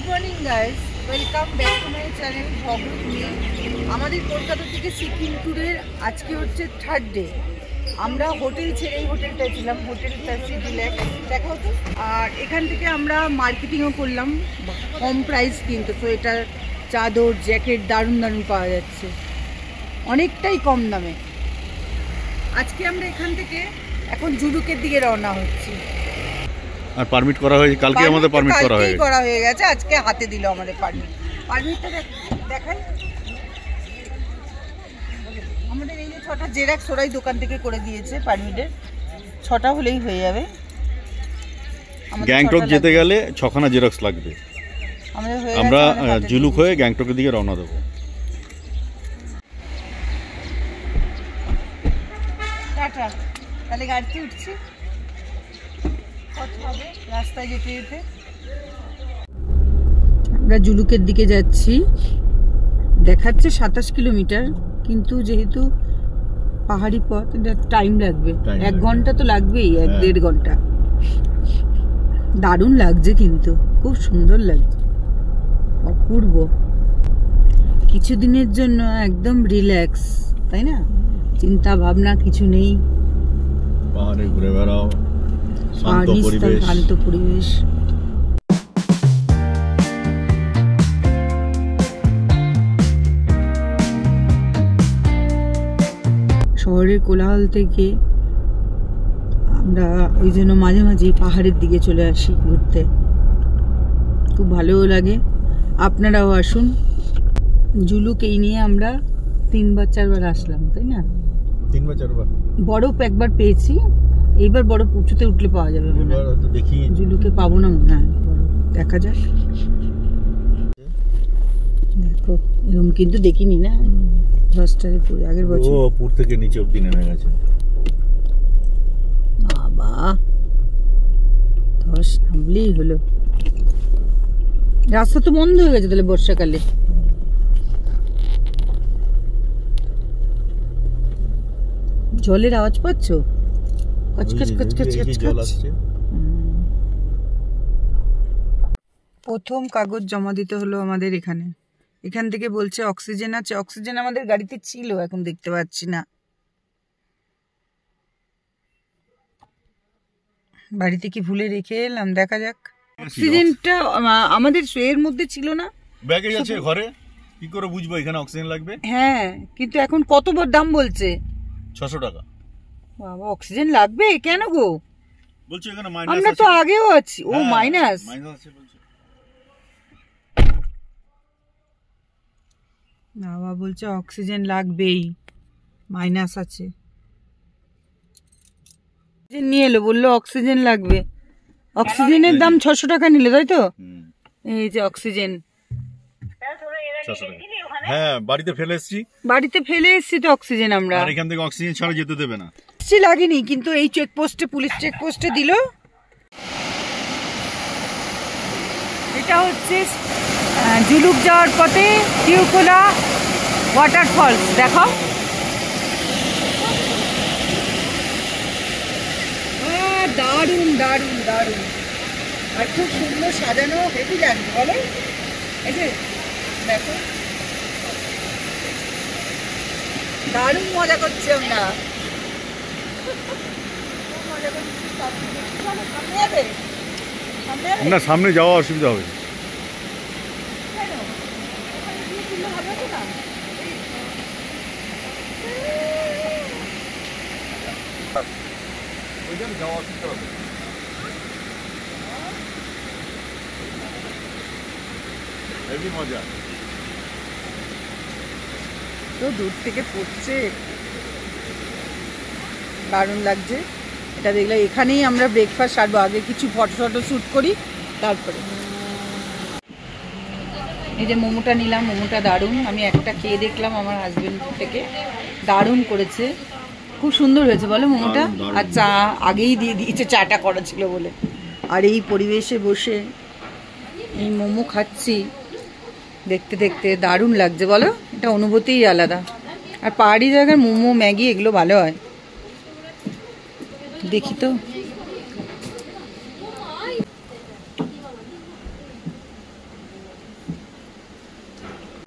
Good morning guys, welcome back to my channel Bhagat me. আমাদের কলকাতা থেকে সিকিম ট্যুরের আজকে হচ্ছে থার্ড ডে। আমরা হোটেল ছেড়ে এই হোটেলটায় ছিলাম, হোটেলটা সিটি ল্যাক দেখা হতো। আর এখান থেকে আমরা মার্কেটিংও করলাম কম প্রাইস, কিন্তু সোয়েটার, চাদর, জ্যাকেট দারুণ দারুণ পাওয়া যাচ্ছে অনেকটাই কম দামে। আজকে আমরা এখান থেকে এখন জুলুকের দিকে রওনা হচ্ছি। আর পারমিট করা হয়েছে, কালকে আমাদের পারমিট করা হয়ে গেছে, আজকে হাতে দিল আমাদের পারমিটটা দেখাই। আমাদের এই যে 6টা জেরক্স ওরাই দোকান থেকে করে দিয়েছে, পারমিটের 6টা হলেই হয়ে যাবে। গ্যাংটক যেতে গেলে 6খানা জেরক্স লাগবে। আমরা জুলুক হয়ে গ্যাংটকের দিকে রওনা দেবো। টাটা, তাহলে গাড়িতে উঠছি, রাস্তায় যেতে যেতে। আমরা জুলুকের দিকে যাচ্ছি, দেখাচ্ছে 27 কিলোমিটার, কিন্তু যেহেতু পাহাড়ি পথ এটা টাইম লাগবে, 1 ঘন্টা তো লাগবেই, 1-1.5 ঘন্টা। দারুণ লাগছে, কিন্তু খুব সুন্দর লাগছে, অপূর্ব। কিছুদিনের জন্য একদম রিল্যাক্স, তাই না? চিন্তা ভাবনা কিছু নেই, পাহাড়ে ঘুরে বেড়াও, শান্ত পরিবেশ। শহরের কোলাহল থেকে আমরা ওই জন্য মাঝে মাঝে পাহাড়ের দিকে চলে আসি ঘুরতে, খুব ভালোও লাগে। আপনারাও আসুন। জুলুক এই নিয়ে আমরা 3-4 বার আসলাম, তাই না? 3-4 বার। বরফ একবার পেয়েছি, এইবার বরফ উঁচুতে উঠলে পাওয়া যাবে, জুলুকে পাবো না মনে হয় বরফ। দেখা যাক, দেখো এরকম কিন্তু দেখিনি না, ধসটারে পুরো আগের বছর উপর থেকে নিচে অবধি নেমে গেছে। বাবা, ধস নামলেই হলো। রাস্তা তো বন্ধ হয়ে গেছে তাহলে বর্ষাকালে। জলের আওয়াজ পাচ্ছ? কচকচ কচকচ কচকচ। প্রথম কাগজ জমা দিতে হলো আমাদের এখানে। এখান থেকে বলছে অক্সিজেন আছে। অক্সিজেন আমাদের গাড়িতে ছিল, এখন দেখতে পাচ্ছি না। বাড়িতে কি ভুলে রেখে এলাম, দেখা যাক। অক্সিজেনটা আমাদের এর মধ্যে ছিল না, ব্যাগে আছে ঘরে, কি করে বুঝবো এখানে অক্সিজেন লাগবে? হ্যাঁ, কিন্তু এখন কত দাম বলছে? 600 টাকা। বাবা, অক্সিজেন লাগবে কেন গো? বলছে এখানে মাইনাস আছে। আমরা তো আগেও আছি। ও মাইনাস আছে বলছে। বাবা বলছে অক্সিজেন লাগবেই, মাইনাস আছে। নিয়ে এলো, বললো অক্সিজেন লাগবে। অক্সিজেনের দাম 600 টাকা নিল, তাই তো? এই যে অক্সিজেন, হ্যাঁ বাড়িতে ফেলে এসেছি তো অক্সিজেন আমরা। আর এখান থেকে অক্সিজেন ছাড়া যেতে দেবে না। লাগেনি, কিন্তু এই চেকপোস্টে, পুলিশ চেকপোস্টে দিল। এটা হচ্ছে জুলুক যাওয়ার পথে টিউকোলা ওয়াটারফলস, দেখো। দারুণ দারুণ দারুণ, আর খুব সুন্দর সাজানো, হেভি লাগবে বলো। এই যে দেখো, দারুণ মজা করছি আমরা। না, সামনে যাওয়া অসুবিধা হবে। মজা তো দূর থেকে পড়ছে, দারুণ লাগছে। এটা দেখলে এখানেই আমরা ব্রেকফাস্ট সারবো, আগে কিছু ফটো শ্যুট করি তারপরে। এই যে মোমোটা নিলাম, মোমোটা দারুণ। আমি একটা খেয়ে দেখলাম আমার হাজবেন্ড থেকে, দারুণ করেছে, খুব সুন্দর হয়েছে বলো মোমোটা। আর চা আগেই দিয়ে দিয়েছে, চাটা করা ছিল বলে। আর এই পরিবেশে বসে এই মোমো খাচ্ছি, দেখতে দেখতে দারুণ লাগছে বলো, এটা অনুভূতিই আলাদা। আর পাহাড়ি জায়গার মোমো, ম্যাগি এগুলো ভালো হয়। দেখি তো,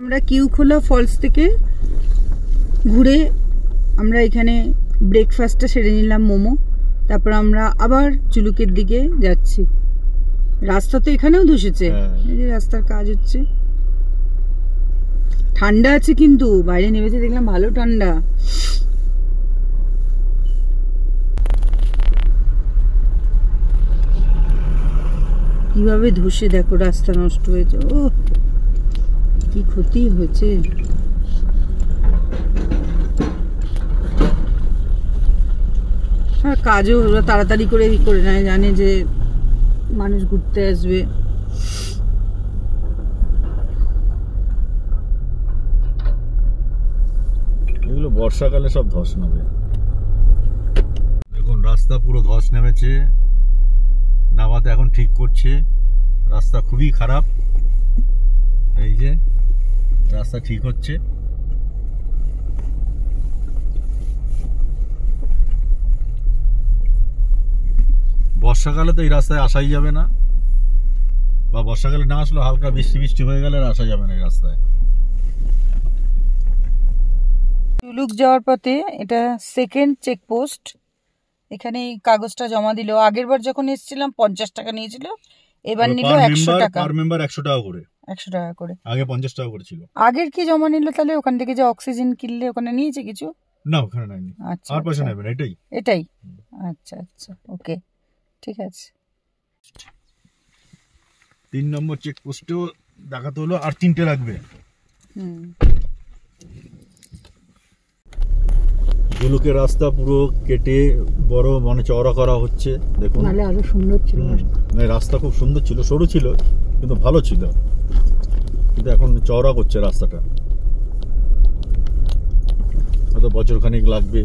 আমরা কিউখোলা ফলস থেকে ঘুরে আমরা এখানে ব্রেকফাস্টটা সেরে নিলাম, মোমো। তারপর আমরা আবার জুলুকের দিকে যাচ্ছি। রাস্তা তো এখানেও ধসেছে, এই যে রাস্তার কাজ হচ্ছে। ঠান্ডা আছে কিন্তু, বাইরে নেমেছে দেখলাম ভালো ঠান্ডা। কিভাবে ধসে দেখো, রাস্তা নষ্ট হয়েছে। ও কি ক্ষতি হয়েছে। আর কাজও ওরা তাড়াতাড়ি করে করে নেয়, জানে যে মানুষ ঘুরতে আসবে। এগুলো বর্ষাকালে সব ধস নামে। দেখুন রাস্তা পুরো ধস নেমেছে, নামাতে এখন ঠিক করছে। রাস্তা খুবই খারাপ, এই যে রাস্তা ঠিক হচ্ছে। বর্ষাকালে তো এই রাস্তায় আসাই যাবে না, বা বর্ষাকালে না আসলে হালকা বৃষ্টি বৃষ্টি হয়ে গেলে আর আসা যাবে না এই রাস্তায়। জুলুক যাওয়ার পথে এটা সেকেন্ড চেকপোস্ট। এখানে এই কাগজটা জমা দিল। আগের বার যখন এসেছিলাম 50 টাকা নিয়েছিল, এবার নিল 100 টাকা। পার মেম্বার 100 টাকা করে, 100 টাকা করে। আগে 50 টাকা করে ছিল। আগের কি জমা নিল তাহলে? ওখান থেকে যে অক্সিজেন কিনলে ওখানে নিয়েছে কিছু? না, ওখানে নেয়নি। আচ্ছা, আর পয়সা নেবে না, এটাই এটাই। আচ্ছা আচ্ছা, ওকে, ঠিক আছে। 3 নম্বর চেকপোস্টেও দেখাতে হলো আর 3টে লাগবে। জুলুকের রাস্তা পুরো কেটে বড় মানে চওড়া করা হচ্ছে, দেখুন। নালে আরো সুন্দর ছিল। রাস্তা খুব সুন্দর ছিল, সরু ছিল কিন্তু ভালো ছিল, কিন্তু এখন চওড়া করছে রাস্তাটা। হয়তো বছরখানিক লাগবে,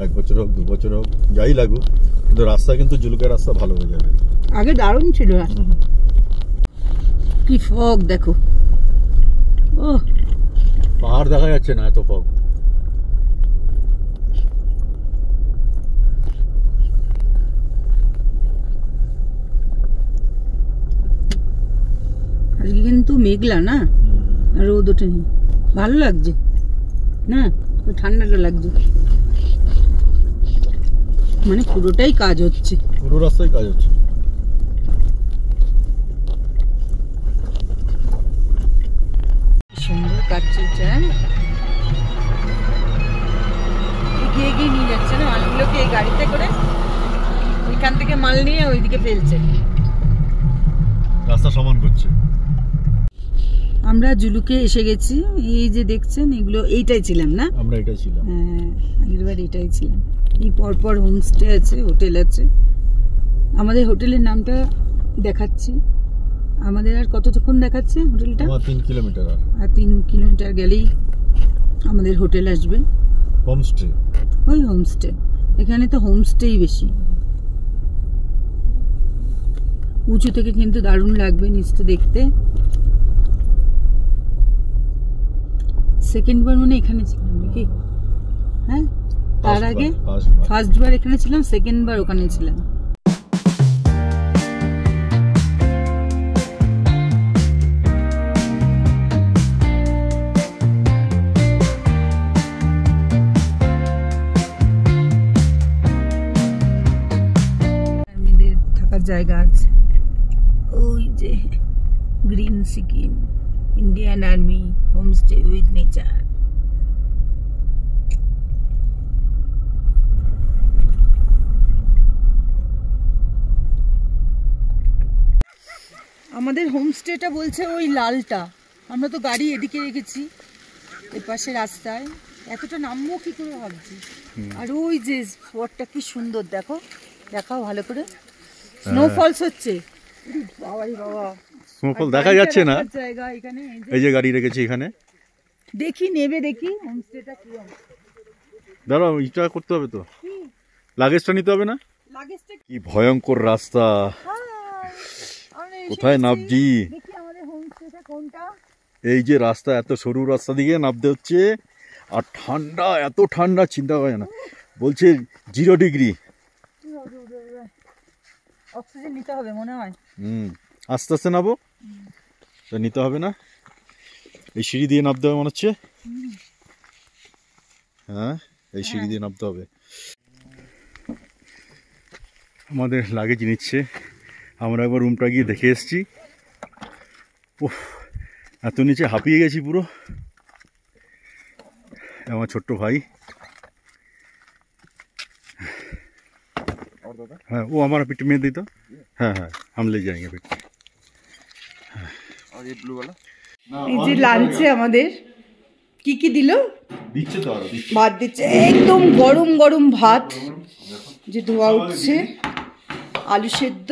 1 বছর হোক 2 বছর হোক, যাই লাগুক, কিন্তু রাস্তা কিন্তু জুলুকের রাস্তা ভালো হয়ে যাবে। আগে দারুণ ছিল রাস্তা। কি ফগ দেখো, ও পাহাড় দেখা যাচ্ছে না, এত ফগ। আজকে কিন্তু মেঘলা না, রোদ ওঠেনি, ভালো লাগছে না, ঠান্ডাটা লাগছে। মানে পুরোটাই কাজ হচ্ছে, পুরো রাস্তায় কাজ হচ্ছে। সুন্দর কাজ চলছে। এগিয়ে এগিয়ে নিয়ে যাচ্ছে না মালগুলোকে এই গাড়িতে করে, ওইখান থেকে মাল নিয়ে ওইদিকে ফেলছে, রাস্তা সমান করছে। আমরা জুলুকে এসে গেছি। এই যে দেখছেন এগুলো, এইটাই ছিলাম না আমরা এটাই ছিলাম। হ্যাঁ, আগেরবার এটাই ছিলাম। এই পরপর হোমস্টে আছে, হোটেল আছে। আমাদের হোটেলের নামটা দেখাচ্ছি। আমাদের আর কতক্ষণ দেখাচ্ছে হোটেলটা? 3 কিলোমিটার। আর 3 কিলোমিটার গেলেই আমাদের হোটেল আসবে। হোমস্টে, ওই হোমস্টে। এখানে তো হোমস্টেই বেশি। উঁচু থেকে কিন্তু দারুণ লাগবে নিচটা দেখতে। সেকেন্ডবার মনে এখানে ছিলাম নাকি? হ্যাঁ, তার আগে ফার্স্টবার এখানে ছিলাম, সেকেন্ডবার ওখানে ছিলাম। থাকার জায়গা আছে, ওই যে green Sikkim, Indian army homestay with nature. আমাদের হোমস্টেটা বলছে ওই লালটা। আমরা তো গাড়ি এদিকে রেখেছি, এর পাশে রাস্তায়। এতটা নামবো কি করে ভাবছি। আর ওই যে স্পটটা কি সুন্দর, দেখো, দেখাও ভালো করে। স্নোফলস হচ্ছে, বাবারি বাবা। স্নোফল দেখা যাচ্ছে না, জায়গা এখানে। এই যে গাড়ি রেখেছি এখানে। দেখি নেবে, দেখি হোমস্টেটা কি হবে। দাঁড়াও, এটা করতে হবে তো, লাগেজটা নিতে হবে না? লাগেজটা কি ভয়ঙ্কর রাস্তা, কোথায় নামছি? দেখি আমাদের হোমস্টেটা কোনটা। এই যে রাস্তা, এত সরু রাস্তা দিকে নামতে হচ্ছে, আর ঠান্ডা, এত ঠান্ডা চিন্তা করে না। বলছে 0 ডিগ্রি। অক্সিজেন নিতে হবে মনে হয়। আস্তে আস্তে নামবো, তো নিতে হবে না। এই সিঁড়ি দিয়ে নামতে হবে মনে হচ্ছে। হ্যাঁ, এই সিঁড়ি দিয়ে নামতে হবে। আমাদের লাগেজ নিচ্ছে, আমরা একবার রুমটা গিয়ে দেখে এসেছি। ওহ, এত নিচে হাঁপিয়ে গেছি পুরো। আমার ছোট্ট ভাই, হ্যাঁ ও हमारा पिट में दी तो হ্যাঁ হ্যাঁ हम ले जाएंगे पिट। और ये ब्लू वाला এই যে লাঞ্চে আমাদের কি কি দিল, দিচ্ছে তো আরো ভাত দিচ্ছে, একদম গরম গরম ভাত যে ধোয়া উঠছে, আলু সেদ্ধ,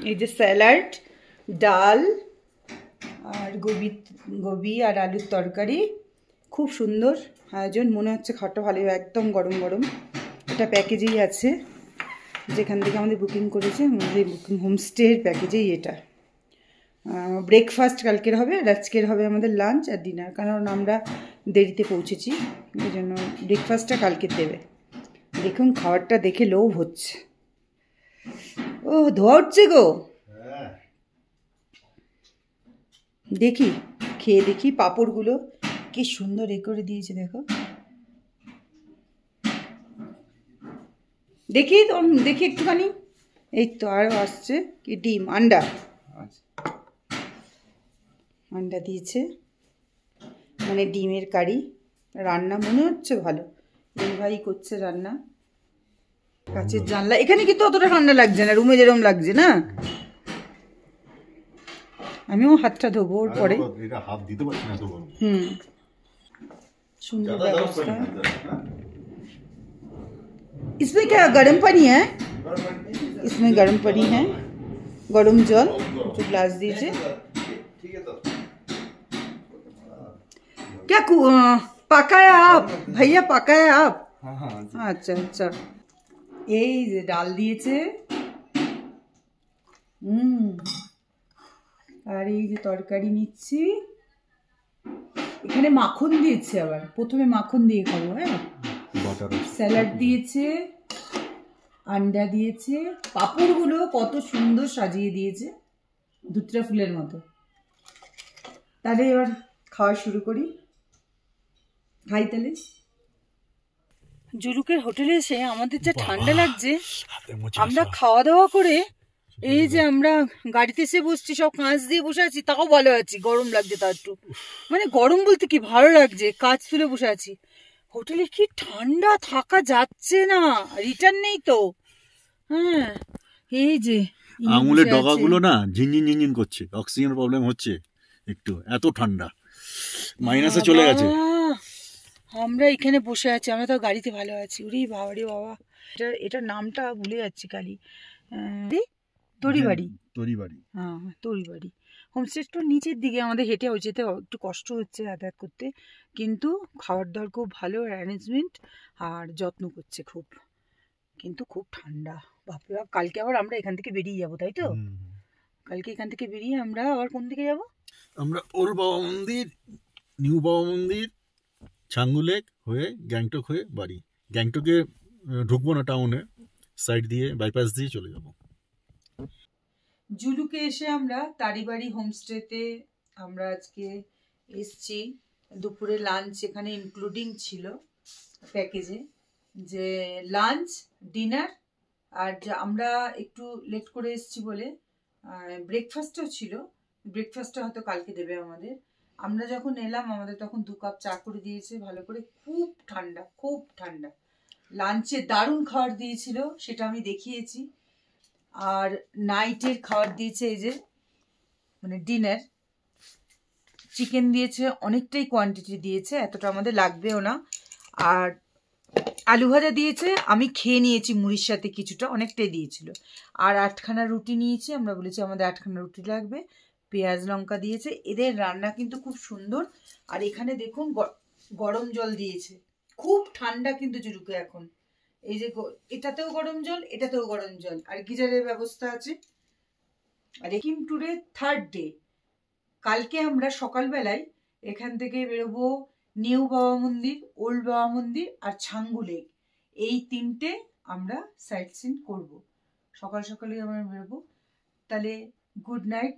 এই যে স্যালাড, ডাল আর গোবি আর আলুর তরকারি। খুব সুন্দর আয়োজন, মনে হচ্ছে খাওয়াটা ভালো, একদম গরম গরম। এটা প্যাকেজেই আছে, যেখান থেকে আমাদের বুকিং করেছে, আমাদের বুকিং হোমস্টের প্যাকেজেই এটা। ব্রেকফাস্ট কালকের হবে, আর আজকের হবে আমাদের লাঞ্চ আর ডিনার, কারণ আমরা দেরিতে পৌঁছেছি, এই জন্য ব্রেকফাস্টটা কালকে দেবে। দেখুন খাবারটা দেখে লোভ হচ্ছে। ও ধোয়া উঠছে গো, দেখি খেয়ে দেখি। পাঁপড়গুলো কি সুন্দর এ করে দিয়েছে দেখো, দেখি তো, দেখি একটুখানি। এই তো আরও আসছে কি ডিম, আন্ডা দিয়েছে, মানে ডিমের কারি। রান্না মনে হচ্ছে ভালো, এই ভাই করছে রান্না। কাছের জানলা, এখানে কিন্তু অতটা ঠান্ডা লাগছে না, রুমে যেরকম লাগছে না। আমিও হাতটা ধোবো ওর পরে। সুন্দর ব্যবস্থা। इसमें क्या गर्म पानी है? इसमें गर्म पानी है, गरम जल जो ग्लास दीजिए। क्या पकाया आप भैया, पकाया आप? अच्छा अच्छा। এই যে ডাল দিয়েছে, আর এই যে তরকারি নিচ্ছি। এখানে মাখন দিয়েছে, আবার প্রথমে মাখন দিয়ে খাবো। হ্যাঁ, স্যালাড দিয়েছে, আন্ডা দিয়েছে, পাঁপড়গুলো কত সুন্দর সাজিয়ে দিয়েছে, দুধটা ফুলের মতো। তাহলে এবার খাওয়া শুরু করি, খাই তাহলে। জুলুকের হোটেলে এসে আমাদের যা ঠান্ডা লাগছে, আমরা খাওয়া দাওয়া করে এই যে আমরা গাড়িতে এসে বসছি, সব কাঁচ দিয়ে বসে আছি, তাও ভালো আছি। গরম লাগছে তা একটু, মানে গরম বলতে কি ভালো লাগছে, কাঁচ তুলে বসে আছি। হোটেলে কি ঠান্ডা, থাকা যাচ্ছে না, রিটার্ন নেই তো। হ্যাঁ, এই যে আঙুলের ডগাগুলো না ঝিনঝিন ঝিনঝিন করছে, অক্সিজেন প্রবলেম হচ্ছে একটু, এত ঠান্ডা, মাইনাসে চলে গেছে। আমরা এখানে বসে আছি, আমরা তো গাড়িতে ভালো আছি। ওরে বাবা রে বাবা, এটার নামটা ভুলে যাচ্ছি খালি। তরিবাড়ি, হ্যাঁ তরিবাড়ি। হোমস্টেটার নিচের দিকে, আমাদের হেঁটে যেতে একটু কষ্ট হচ্ছে যাতায়াত করতে, কিন্তু খাবার দাবার খুব ভালো অ্যারেঞ্জমেন্ট, আর যত্ন করছে খুব। কিন্তু খুব ঠান্ডা, বাপরে বাপ। কালকে আবার আমরা এখান থেকে বেরিয়ে যাবো, তাই তো? কালকে এখান থেকে বেরিয়ে আমরা আবার কোন দিকে যাব? আমরা ওল্ড বাবা মন্দির, নিউ বাবা মন্দির, ছাঙ্গু লেক হয়ে গ্যাংটক হয়ে বাড়ি। গ্যাংটকে ঢুকবো না, টাউনে সাইড দিয়ে বাইপাস দিয়ে চলে যাব। জুলুকে এসে আমরা তারিবাড়ি হোমস্টেতে আমরা আজকে এসছি। দুপুরে লাঞ্চ এখানে ইনক্লুডিং ছিল প্যাকেজে, যে লাঞ্চ, ডিনার, আর আমরা একটু লেট করে এসছি বলে ব্রেকফাস্টও ছিল। ব্রেকফাস্টটা হয়তো কালকে দেবে আমাদের। আমরা যখন এলাম আমাদের তখন 2 কাপ চা করে দিয়েছে ভালো করে, খুব ঠান্ডা, খুব ঠান্ডা। লাঞ্চে দারুণ খাবার দিয়েছিল, সেটা আমি দেখিয়েছি। আর নাইটের খাবার দিয়েছে এই যে, মানে ডিনার, চিকেন দিয়েছে, অনেকটাই কোয়ান্টিটি দিয়েছে, এতটা আমাদের লাগবেও না। আর আলু ভাজা দিয়েছে, আমি খেয়ে নিয়েছি মুড়ির সাথে কিছুটা, অনেকটাই দিয়েছিল। আর 8খানা রুটি নিয়েছি, আমরা বলেছি আমাদের 8খানা রুটি লাগবে। পেঁয়াজ লঙ্কা দিয়েছে। এদের রান্না কিন্তু খুব সুন্দর। আর এখানে দেখুন গরম জল দিয়েছে, খুব ঠান্ডা কিন্তু জুলুকে এখন। এই যে এটাতেও গরম জল, এটাতেও গরম জল, আর গিজারের ব্যবস্থা আছে। আর সিকিম ট্যুরের 3rd ডে, কালকে আমরা সকালবেলায় এখান থেকে বেরোবো নিউ বাবা মন্দির, ওল্ড বাবা মন্দির আর ছাঙ্গু লেক, এই 3টে আমরা সাইট সিন করবো। সকাল সকালে আমরা বেরোবো। তাহলে গুড নাইট।